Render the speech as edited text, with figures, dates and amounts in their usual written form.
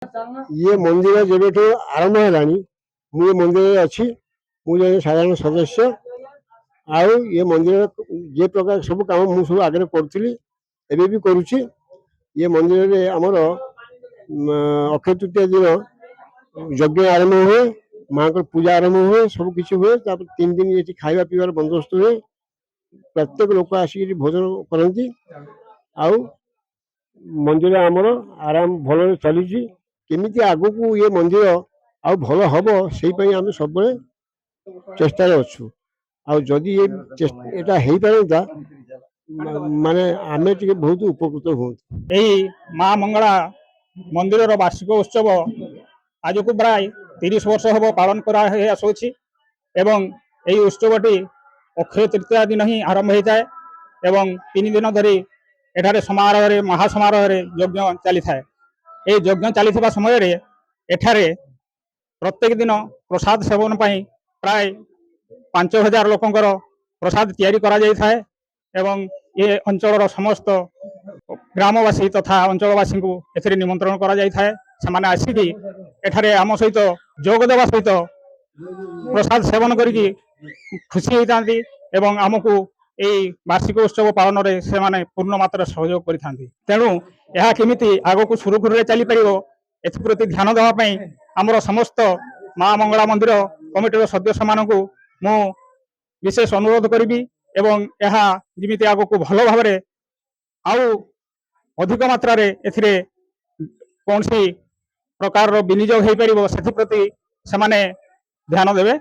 ये मंदिर जेबेठू आरंभ है मुझे मंदिर अच्छी मुझे साधारण सदस्य आउ ये मंदिर जे प्रकार सब काम मुझे सब आगे करी एवं भी करुच्ची ये मंदिर में आमर अक्षय तृतीय दिन यज्ञ आरंभ हुए माँ को पूजा आरंभ हुए सब किसी हुए 3 दिन ये खावा पीवार बंदोबस्त हुए प्रत्येक लोक आसिक भोजन करती आउ मंदिर आमर आराम भल चली केमी आग को ये मंदिर आ भल हम से आम सब चेष्टा अच्छु आदि ये पारता माने आमे टिके बहुत उपकृत हो माँ मंगला मंदिर वार्षिक उत्सव आज को प्राय 30 वर्ष हम पालन करुच्छी एवं यही उत्सवटी अक्षय तृतीया दिन ही आरंभ होता है एवं 3 दिन धरी एठारे समारोह महासमारोह यज्ञ चली था ये यज्ञ चली समय एठारे प्रत्येक दिन प्रसाद सेवन प्राय 5000 लोकंकर प्रसाद तैयारी करा जाय था एवं ये अंचल समस्त ग्रामवासी तथा अंचलवासी को एथिरे निमंत्रण करा जाय था से आसिकी एठारे आम सहित जोग देवा सहित प्रसाद सेवन करिकी खुशी होता एवं आमको यही वार्षिक उत्सव पालन में से पूर्ण मात्रा सहयोग करि तेणु यह केमिति आग को सुरुखुरु चली पार एप्रति ध्यान देवाई आमर समस्त माँ मंगला मंदिर कमिटर सदस्य मानक मु विशेष अनुरोध करी एवं यह जमीती आग को भल भाव आउ अधिक मात्रा एथिरे कौन सी प्रकार विनियोग हो पार से ध्यान देवे।